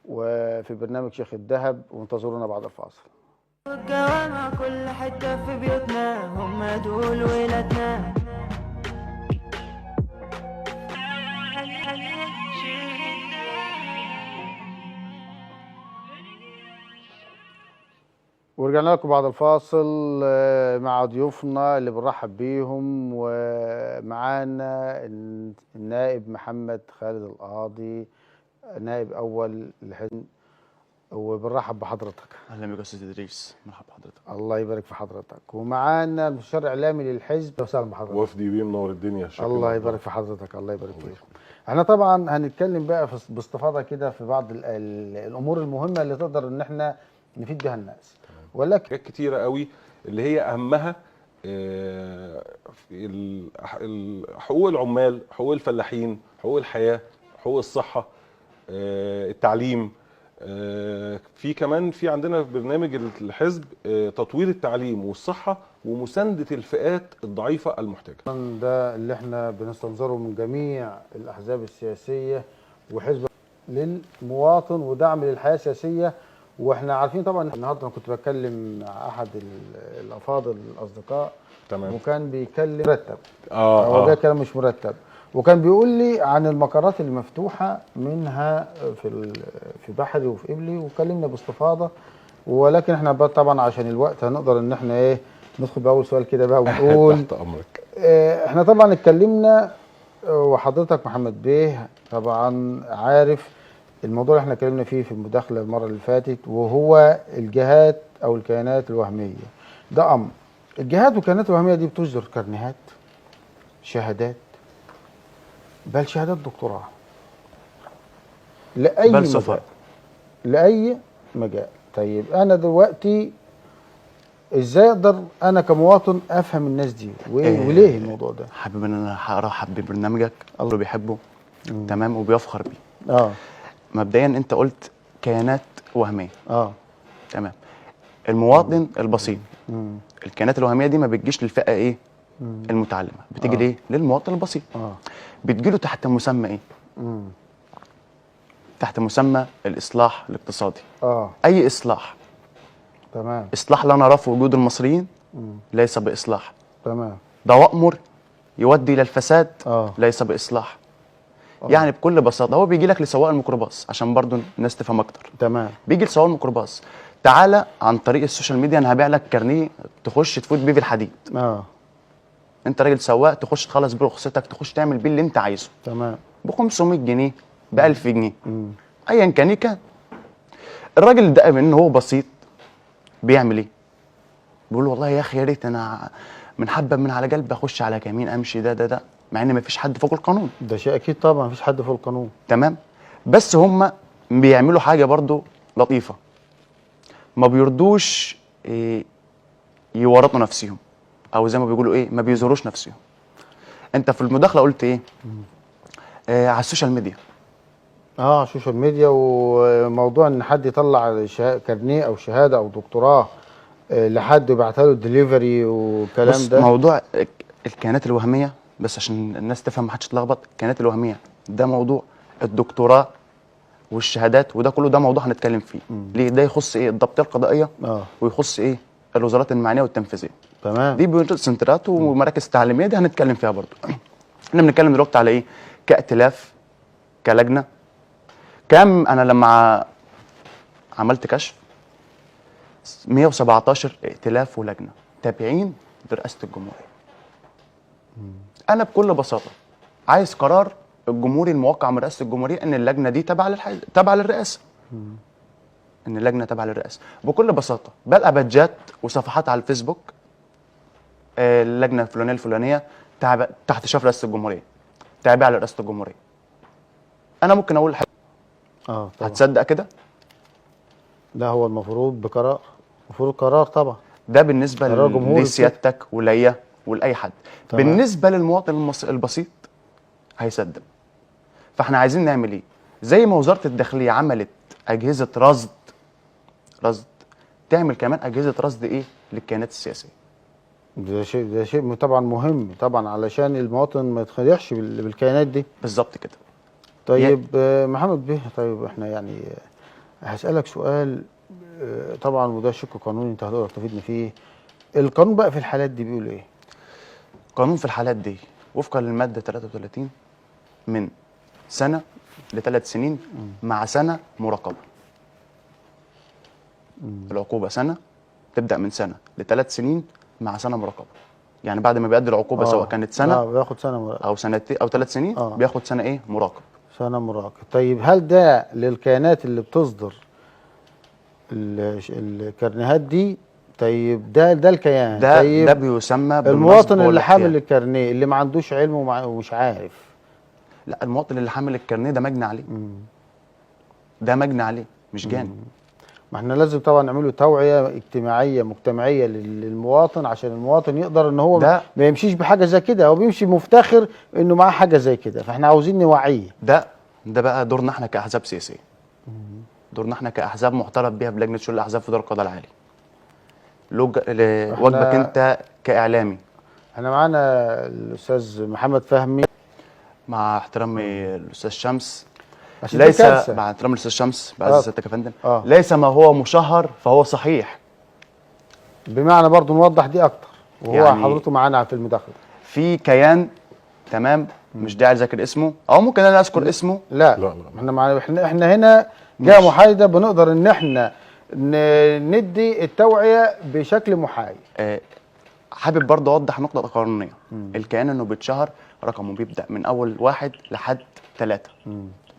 وفي برنامج شيخ الذهب، وانتظرونا بعد الفاصل. الجوامع كل حتة في بيوتنا، هم دول ولادنا. ورجعنا لكم بعد الفاصل مع ضيوفنا اللي بنرحب بيهم، ومعانا النائب محمد خالد القاضي، نائب أول لحزب، وبنرحب بحضرتك. اهلا بك يا استاذ ادريس، مرحبا بحضرتك. الله يبارك في حضرتك. ومعانا المستشار الاعلامي للحزب، وسهلا بحضرتك. وفدي بيه منور الدنيا. الله يبارك في حضرتك. الله يبارك فيك. احنا طبعا هنتكلم بقى باستفاضه كده في بعض الامور المهمه اللي تقدر ان احنا نفيد بها الناس، ولكن حاجات كتيره قوي اللي هي اهمها حقوق العمال، حقوق الفلاحين، حقوق الحياه، حقوق الصحه، التعليم. في عندنا برنامج الحزب تطوير التعليم والصحه ومسانده الفئات الضعيفه المحتاجه. ده اللي احنا بنستنظره من جميع الاحزاب السياسيه، وحزب للمواطن ودعم للحياه السياسيه. واحنا عارفين طبعا، النهارده انا كنت بتكلم مع احد الافاضل الاصدقاء، تمام، وكان بيتكلم مرتب. هو ده كلام مش مرتب، وكان بيقول لي عن المقرات المفتوحه منها في بحري وفي قبلي، وكلمنا باستفاضه. ولكن احنا طبعا عشان الوقت هنقدر ان احنا ندخل باول سؤال كده بقى ونقول تحت امرك. احنا طبعا اتكلمنا، وحضرتك محمد بيه طبعا عارف الموضوع اللي احنا اتكلمنا فيه في المداخله المره اللي فاتت، وهو الجهات او الكيانات الوهميه. ده امر. الجهات والكيانات الوهميه دي بتصدر كارنيهات، شهادات، بل شهادات دكتوراه لاي بل مجال، سفر. لاي مجال. طيب انا دلوقتي ازاي اقدر انا كمواطن افهم الناس دي وليه الموضوع ده؟ حابب ان انا ارحب ببرنامجك، الله بيحبه. تمام، وبيفخر بيه. مبدئيا انت قلت كيانات وهميه. تمام. المواطن البسيط، الكيانات الوهميه دي ما بتجيش للفئه المتعلمه، بتيجي ليه؟ للمواطن البسيط. بتجيله تحت مسمى ايه؟ تحت مسمى الاصلاح الاقتصادي. اي اصلاح. تمام. اصلاح لا نراه في وجود المصريين ليس باصلاح. تمام. ده وأمر يودي الى الفساد ليس باصلاح. يعني بكل بساطه هو بيجي لك لسواق الميكروباص، عشان برضو الناس تفهم اكتر. تمام. بيجي لسواق الميكروباص، تعالى عن طريق السوشيال ميديا انا هبيع لك كارنيه تخش تفوت بيه في الحديد. انت راجل سواق، تخش تخلص بيه رخصتك، تخش تعمل بيه اللي انت عايزه. تمام. ب 500 جنيه، ب 1000 جنيه، ايا كان. الراجل ده ان هو بسيط بيعمل ايه؟ بيقول والله يا اخي يا ريت انا من حبه من على قلبي اخش على كمين امشي ده مع ان مفيش حد فوق القانون. ده شيء اكيد طبعا، مفيش حد فوق القانون. تمام. بس هم بيعملوا حاجه برضو لطيفه، ما بيرضوش يورطوا نفسهم، او زي ما بيقولوا ما بيظهروش نفسهم. انت في المداخله قلت على السوشيال ميديا. على السوشيال ميديا، وموضوع ان حد يطلع كارنيه او شهاده او دكتوراه لحد ويبعتها له ديليفري والكلام ده. موضوع الكيانات الوهميه، بس عشان الناس تفهم ما حدش يتلخبط، الكيانات الوهميه ده موضوع الدكتوراه والشهادات، وده كله ده موضوع هنتكلم فيه. ليه؟ ده يخص الضبطيه القضائيه، ويخص الوزارات المعنيه والتنفيذيه. تمام. دي سنترات ومراكز تعليميه، دي هنتكلم فيها برضو. احنا بنتكلم دلوقتي على كائتلاف، كلجنه. انا لما عملت كشف 117 ائتلاف ولجنه تابعين لرئاسه الجمهوريه. انا بكل بساطه عايز قرار الجمهوري الموقع من رئاسه الجمهوريه ان اللجنه دي تابعه للرئاسه. ان اللجنه تابعه للرئاسه بكل بساطه. بلقى بادجات وصفحات على الفيسبوك، اللجنه الفلانيه تحت شرف رئاسه الجمهوريه، تابعه لرئاسه الجمهوريه. انا ممكن اقول حاجه هتصدق كده؟ لا، هو المفروض بقرار، المفروض قرار طبعا. ده بالنسبه لسيادتك وليا ولاي حد. تمام. بالنسبه للمواطن البسيط هيصدق. فاحنا عايزين نعمل ايه؟ زي ما وزاره الداخليه عملت اجهزه رصد، تعمل كمان اجهزه رصد للكيانات السياسيه. ده شيء طبعا مهم طبعا، علشان المواطن ما يتخدعش بالكيانات دي. بالظبط كده. طيب محمد بيه، طيب احنا يعني هسألك سؤال طبعا وده شق قانوني انت هتقدر تفيدني فيه. القانون بقى في الحالات دي بيقول ايه؟ قانون في الحالات دي وفقا للماده 33 من سنه ل3 سنين مع سنه مراقبه. العقوبه سنه، تبدا من سنه ل3 سنين مع سنه مراقبه. يعني بعد ما بيأدي العقوبه سواء كانت سنه بياخد سنه مراقب او سنتين او 3 سنين بياخد سنه ايه؟ مراقب. سنه مراقب. طيب هل ده للكيانات اللي بتصدر الكارنيهات دي؟ طيب ده الكيان طيب ده بيسمى المواطن اللي حامل الكارنيه اللي ما عندوش علم ومش عارف. لا، المواطن اللي حامل الكارنيه ده مجني عليه. ده مجني عليه مش جاني. ما احنا لازم طبعا نعمله توعيه اجتماعيه مجتمعيه للمواطن عشان المواطن يقدر ان هو ما يمشيش بحاجه زي كده، هو بيمشي مفتخر انه معاه حاجه زي كده، فاحنا عاوزين نوعيه. ده بقى دورنا احنا كاحزاب سياسيه. دورنا احنا كاحزاب معترف بيها بلجنه شؤون الاحزاب في دار القضاء العالي. واجبك انت كاعلامي. احنا معانا الاستاذ محمد فهمي. مع احترامي الاستاذ شمس، ليس مع احترامي الاستاذ شمس بعز سيادتك يا فندم، ليس ما هو مشهر فهو صحيح. بمعنى برضه نوضح دي اكتر وهو يعني حضرته معانا في المداخله. في كيان تمام مش داعي اذكر اسمه او ممكن انا اذكر اسمه. لا احنا هنا جهه محايده بنقدر ان احنا ندي التوعيه بشكل محايد. حابب برضه اوضح نقطه قانونيه. الكيان انه بيتشهر رقمه بيبدا من اول 1 لحد 3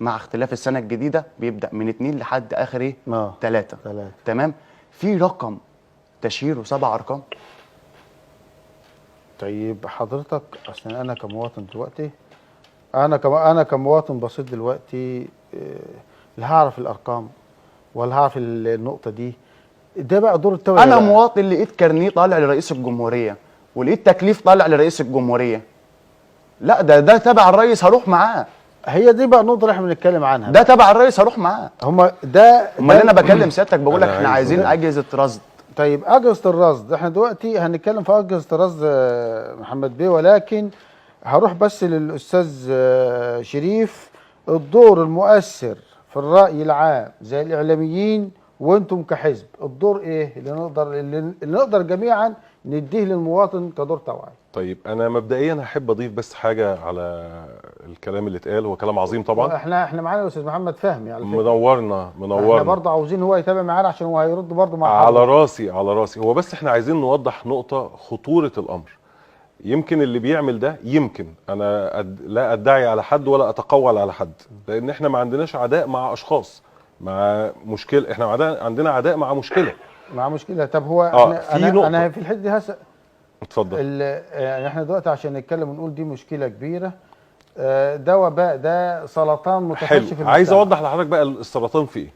مع اختلاف السنه الجديده بيبدا من 2 لحد اخر ايه؟ 3. تمام. في رقم تشهيره 7 ارقام. طيب حضرتك اصلا انا كمواطن دلوقتي انا كمواطن بسيط دلوقتي لا هعرف الارقام ولا هعرف النقطه دي. ده بقى دور التوعيه. انا مواطن لقيت كارنيه طالع لرئيس الجمهوريه ولقيت تكليف طالع لرئيس الجمهوريه، لا ده تبع الرئيس هروح معاه. هي دي بقى النقطه اللي احنا بنتكلم عنها. ده تبع الرئيس هروح معاه. امال انا بكلم سيادتك بقول لك احنا عايزين اجهزه رصد. طيب اجهزه الرصد احنا دلوقتي هنتكلم في اجهزه الرصد محمد بيه، ولكن هروح بس للاستاذ شريف. الدور المؤثر في الراي العام زي الاعلاميين وانتم كحزب، الدور ايه اللي نقدر جميعا نديه للمواطن كدور توعيه؟ طيب انا مبدئيا هحب اضيف بس حاجه على الكلام اللي اتقال، هو كلام عظيم طبعا. احنا معانا الاستاذ محمد فهمي على فكره. منورنا احنا برضه عاوزين هو يتابع معانا عشان هو هيرد برضه مع على راسي هو بس احنا عايزين نوضح نقطه خطوره الامر. يمكن اللي بيعمل ده انا لا ادعي على حد ولا اتقول على حد، لان احنا ما عندناش عداء مع اشخاص مع مشكله، احنا عندنا عداء مع مشكله. طب هو انا في الحته دي اتفضل. يعني احنا دلوقتي عشان نتكلم ونقول دي مشكله كبيره، ده وباء، ده سرطان متفشي في المجتمع. عايز اوضح لحضرتك بقى السرطان في ايه.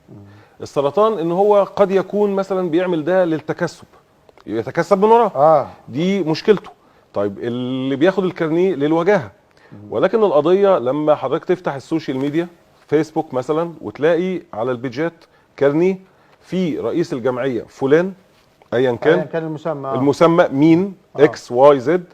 السرطان ان هو قد يكون مثلا بيعمل ده للتكسب، يتكسب من وراه. دي مشكلته. طيب اللي بياخد الكارنيه للوجاهه. ولكن القضيه لما حضرتك تفتح السوشيال ميديا فيسبوك مثلا وتلاقي على البيجات كارنيه في رئيس الجمعيه فلان ايا كان المسمى مين اكس واي زد،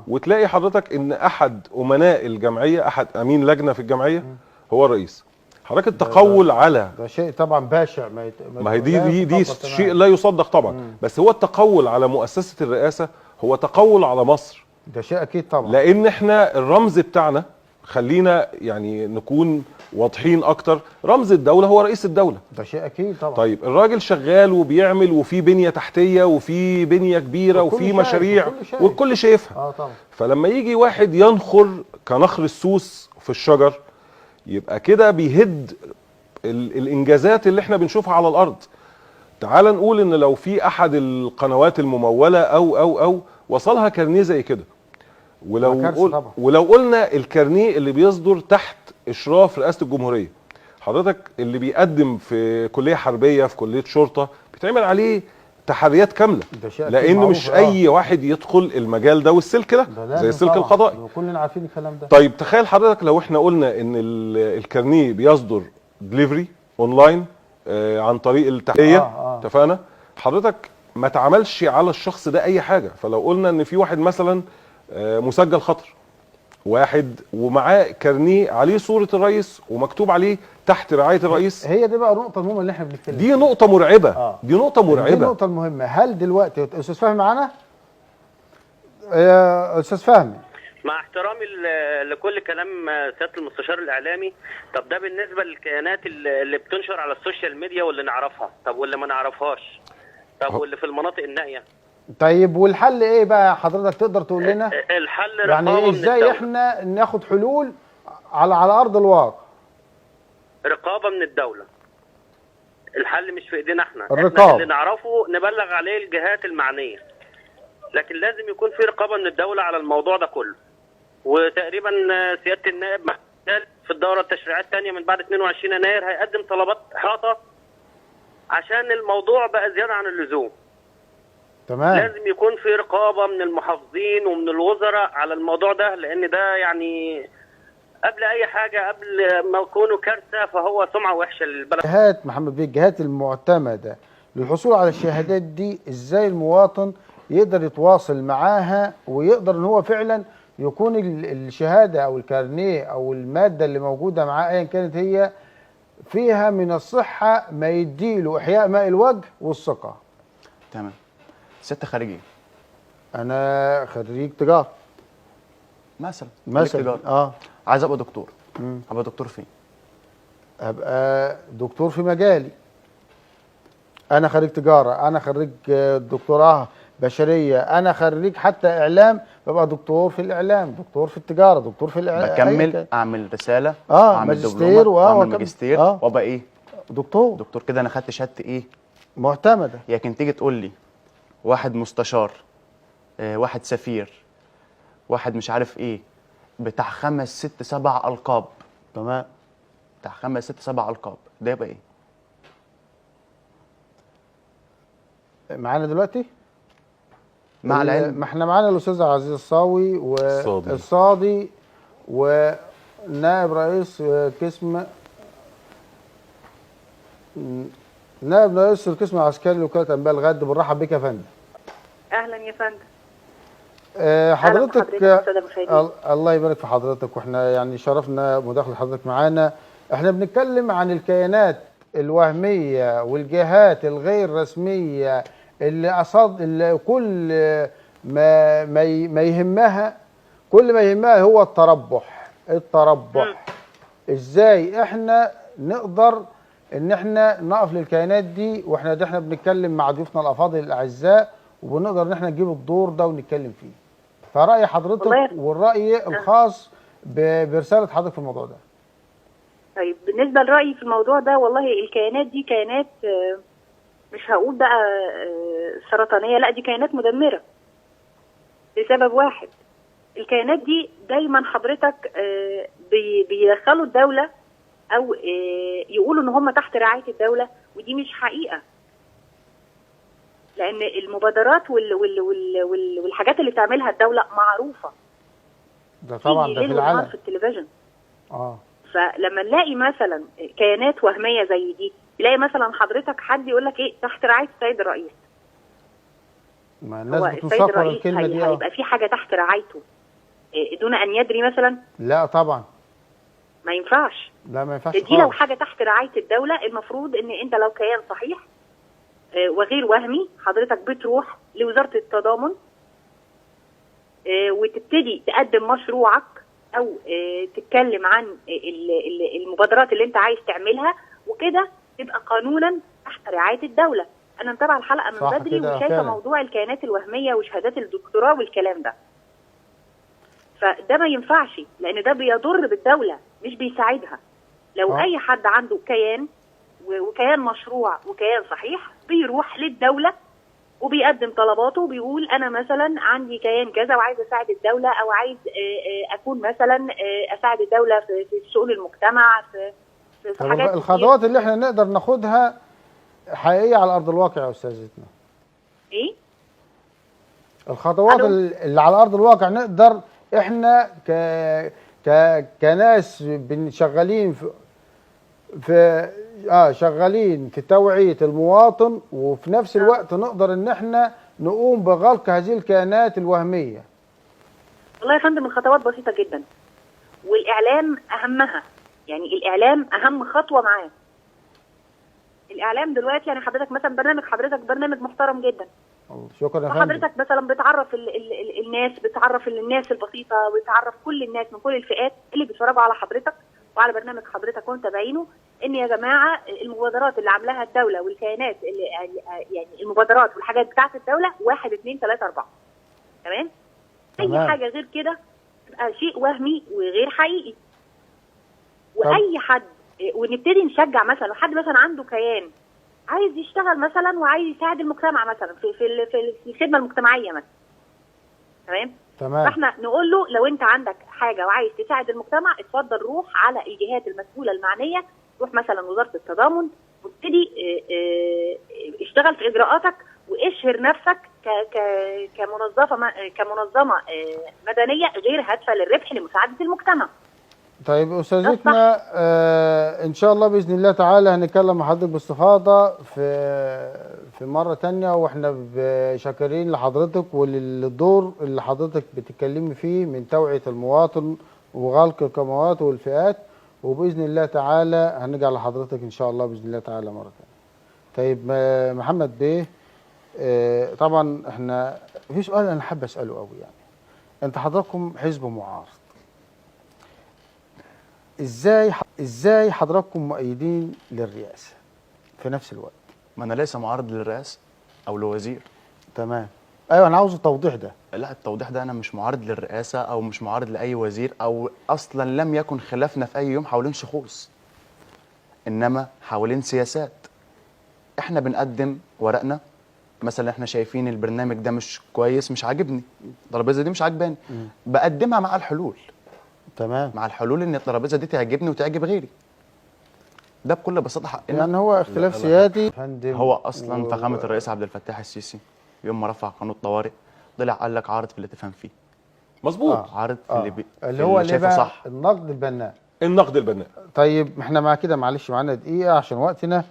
وتلاقي حضرتك ان احد امناء الجمعيه، احد امين لجنه في الجمعيه هو الرئيس. حضرتك التقول على ده شيء طبعا باشع، ما هي دي شيء لا يصدق طبعا. بس هو التقول على مؤسسه الرئاسه هو تقول على مصر. ده شيء اكيد طبعا، لان احنا الرمز بتاعنا، خلينا يعني نكون واضحين اكتر، رمز الدوله هو رئيس الدوله. ده شيء اكيد طبعا. طيب الراجل شغال وبيعمل وفي بنيه تحتيه وفي بنيه كبيره وفي مشاريع والكل شايفها. طبعا. فلما يجي واحد ينخر كنخر السوس في الشجر يبقى كده بيهد الانجازات اللي احنا بنشوفها على الارض. تعال نقول ان لو في احد القنوات المموله او وصلها كارنيه زي كده، ولو قلنا الكارنيه اللي بيصدر تحت اشراف رئاسه الجمهوريه، حضرتك اللي بيقدم في كليه حربيه في كليه شرطه بيتعمل عليه تحريات كامله، لان مش اي واحد يدخل المجال ده والسلك ده زي السلك القضائي. كلنا عارفين الكلام ده. طيب تخيل حضرتك لو احنا قلنا ان الكارنيه بيصدر دليفري اونلاين عن طريق التحقيق. اتفقنا؟ حضرتك ما تعملش على الشخص ده اي حاجه. فلو قلنا ان في واحد مثلا مسجل خطر واحد ومعاه كارنيه عليه صوره الرئيس ومكتوب عليه تحت رعايه الرئيس. هي دي بقى النقطه المهمه اللي احنا بنتكلم دي نقطه مرعبه. دي نقطه دي مرعبه. النقطه المهمه. هل دلوقتي استاذ فهمي معانا؟ يا استاذ فهمي، مع احترامي لكل كلام سياده المستشار الاعلامي، طب ده بالنسبه للكيانات اللي بتنشر على السوشيال ميديا واللي نعرفها، طب واللي ما نعرفهاش، طب واللي في المناطق النائيه. طيب والحل ايه بقى حضرتك تقدر تقول لنا؟ الحل يعني ازاي احنا ناخد حلول على ارض الواقع؟ رقابه من الدوله. الحل مش في ايدينا احنا اللي نعرفه نبلغ عليه الجهات المعنيه، لكن لازم يكون في رقابه من الدوله على الموضوع ده كله. وتقريبا سياده النائب محمد في الدوره التشريعيه الثانيه من بعد 22 يناير هيقدم طلبات احاطه عشان الموضوع بقى زياده عن اللزوم. تمام. لازم يكون في رقابه من المحافظين ومن الوزراء على الموضوع ده، لان ده يعني قبل اي حاجه، قبل ما يكونوا كارثه، فهو سمعه وحشه للبلد. الجهات محمد بيه، الجهات المعتمده للحصول على الشهادات دي، ازاي المواطن يقدر يتواصل معاها ويقدر ان هو فعلا يكون الشهاده او الكارنيه او الماده اللي موجوده معاه ايا كانت هي فيها من الصحه ما يديله احياء ماء الوجه والثقه. تمام. ست خارجي. انا خريج تجاره مثلا تجارة. عايز ابقى دكتور. ابقى دكتور فين؟ ابقى دكتور في مجالي. انا خريج تجاره، انا خريج دكتوراه بشريه، انا خريج حتى اعلام، ببقى دكتور في الاعلام، دكتور في التجاره، دكتور في الاعلام، بكمل اعمل رساله، اعمل ماجستير واعمل ماجستير وابقى ايه؟ دكتور كده. انا خدت شهادتي ايه؟ معتمده. لكن تيجي تقول لي واحد مستشار، واحد سفير، واحد مش عارف ايه، بتاع 5 6 7 القاب. تمام. بتاع 5 6 7 القاب، ده يبقى ايه؟ معانا دلوقتي؟ مع العلم ما احنا معانا الاستاذ عزيز الصاوي والصادي ونائب رئيس قسم نائب رئيس القسم العسكري لوكاله انباء الغد. بنرحب بك يا فندم. اهلا يا فندم. حضرتك الله يبارك في حضرتك، واحنا يعني شرفنا مداخله حضرتك معانا. احنا بنتكلم عن الكيانات الوهميه والجهات الغير رسميه اللي كل ما يهمها هو التربح. ازاي احنا نقدر ان احنا نقف للكيانات دي، واحنا بنتكلم مع ضيوفنا الافاضل الاعزاء، وبنقدر ان احنا نجيب الدور ده ونتكلم فيه. فرأي حضرتك والرأي الخاص برسالة حضرتك في الموضوع ده. طيب بالنسبة لرأيي في الموضوع ده، والله الكيانات دي كيانات مش هقول بقى سرطانية، لا دي كيانات مدمرة لسبب واحد. الكيانات دي دايما حضرتك بيدخلوا الدولة او يقولوا ان هم تحت رعاية الدولة، ودي مش حقيقة. لان المبادرات والحاجات اللي بتعملها الدولة معروفة. ده طبعا ده في العالم في التلفزيون. فلما نلاقي مثلا كيانات وهمية زي دي، تلاقي مثلا حضرتك حد يقول لك ايه تحت رعاية السيد الرئيس. ما الناس بتنصفر الكلمة دي. هيبقى في حاجة تحت رعايته دون ان يدري مثلا؟ لا طبعا ما ينفعش. لا ما ينفعش دي لو حاجة تحت رعاية الدولة، المفروض ان انت لو كيان صحيح وغير وهمي، حضرتك بتروح لوزارة التضامن وتبتدي تقدم مشروعك او تتكلم عن المبادرات اللي انت عايز تعملها، وكده تبقى قانونا تحت رعاية الدولة. انا متابعة الحلقة من بدري وشايفة موضوع الكيانات الوهمية وشهادات الدكتوراه والكلام ده. فده ما ينفعش، لان ده بيضر بالدولة مش بيساعدها. لو اي حد عنده كيان وكيان مشروع وكيان صحيح، بيروح للدولة وبيقدم طلباته وبيقول انا مثلا عندي كيان كذا وعايز اساعد الدولة، او عايز اكون مثلا اساعد الدولة في شؤون المجتمع، في حاجات الخطوات اللي احنا نقدر ناخدها حقيقية على ارض الواقع يا استاذتنا. ايه الخطوات اللي على ارض الواقع نقدر احنا كناس شغالين شغالين في توعية المواطن، وفي نفس الوقت نقدر ان احنا نقوم بغلق هذه الكيانات الوهمية. والله يا فندم الخطوات بسيطة جدا. والاعلام اهمها. يعني الاعلام اهم خطوه معاه. الاعلام دلوقتي يعني حضرتك مثلا حضرتك برنامج محترم جدا. شكرا يا فندم. وحضرتك مثلا بتعرف الناس، بتعرف الناس البسيطه، بتعرف كل الناس من كل الفئات اللي بيتفرجوا على حضرتك وعلى برنامج حضرتك ومتابعينه، ان يا جماعه المبادرات اللي عاملاها الدوله والكيانات اللي يعني المبادرات والحاجات بتاعت الدوله 1 2 3 4. تمام؟ اي حاجه غير كده تبقى شيء وهمي وغير حقيقي. واي حد، ونبتدي نشجع مثلا لو حد مثلا عنده كيان عايز يشتغل مثلا وعايز يساعد المجتمع مثلا في الخدمه المجتمعيه مثلا. تمام؟ فاحنا نقول له لو انت عندك حاجه وعايز تساعد المجتمع اتفضل روح على الجهات المسؤوله المعنيه، روح مثلا وزاره التضامن وابتدي اشتغل في اجراءاتك واشهر نفسك كمنظمه مدنيه غير هادفه للربح لمساعده المجتمع. طيب استاذتنا ان شاء الله باذن الله تعالى هنتكلم مع حضرتك باستفاضه في مره تانية، واحنا شاكرين لحضرتك وللدور اللي حضرتك بتتكلمي فيه من توعيه المواطن وغلق القنوات والفئات، وباذن الله تعالى هنرجع لحضرتك ان شاء الله باذن الله تعالى مره ثانيه. طيب محمد بيه، طبعا احنا في سؤال انا حابب اساله قوي. يعني انت حضراتكم حزب معارض، ازاي حضراتكم مؤيدين للرئاسه في نفس الوقت؟ ما انا ليس معارض للرئاسه او لوزير. تمام. ايوه انا عاوز التوضيح ده. لا التوضيح ده، انا مش معارض للرئاسه او مش معارض لاي وزير، او اصلا لم يكن خلافنا في اي يوم حوالين شخوص، انما حوالين سياسات. احنا بنقدم ورقنا، مثلا احنا شايفين البرنامج ده مش كويس، مش عاجبني، الترابيزه دي مش عاجباني، بقدمها مع الحلول. تمام. مع الحلول ان الترابيزه دي تعجبني وتعجب غيري. ده بكل بساطه حقنا. يعني هو اختلاف سيادي. هو اصلا فخامه الرئيس عبد الفتاح السيسي يوم ما رفع قانون الطوارئ طلع قال لك عارض في اللي تفهم فيه. مظبوط. عارض في اللي هو اللي شايفه صح. النقد البناء. النقد البناء. طيب احنا مع كده معلش معانا دقيقه عشان وقتنا،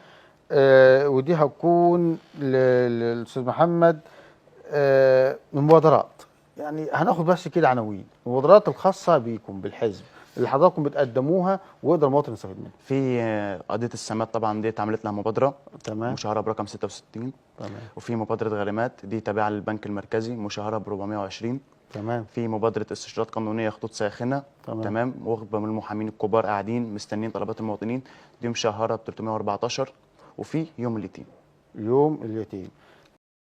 ودي هتكون للاستاذ محمد. المبادرات، يعني هناخد بس كده عناوين المبادرات الخاصه بيكم بالحزب اللي حضراتكم بتقدموها ويقدر المواطن يستفيد منها. في قضيه السمات طبعا دي اتعملت لها مبادره، تمام، مشهوره برقم 66، تمام. وفي مبادره غرامات دي تابعه للبنك المركزي مشهوره ب 420. تمام. في مبادره استشارات قانونيه خطوط ساخنه، تمام، واخده من المحامين الكبار قاعدين مستنيين طلبات المواطنين، دي مشهوره ب 314. وفي يوم اليتيم. يوم اليتيم.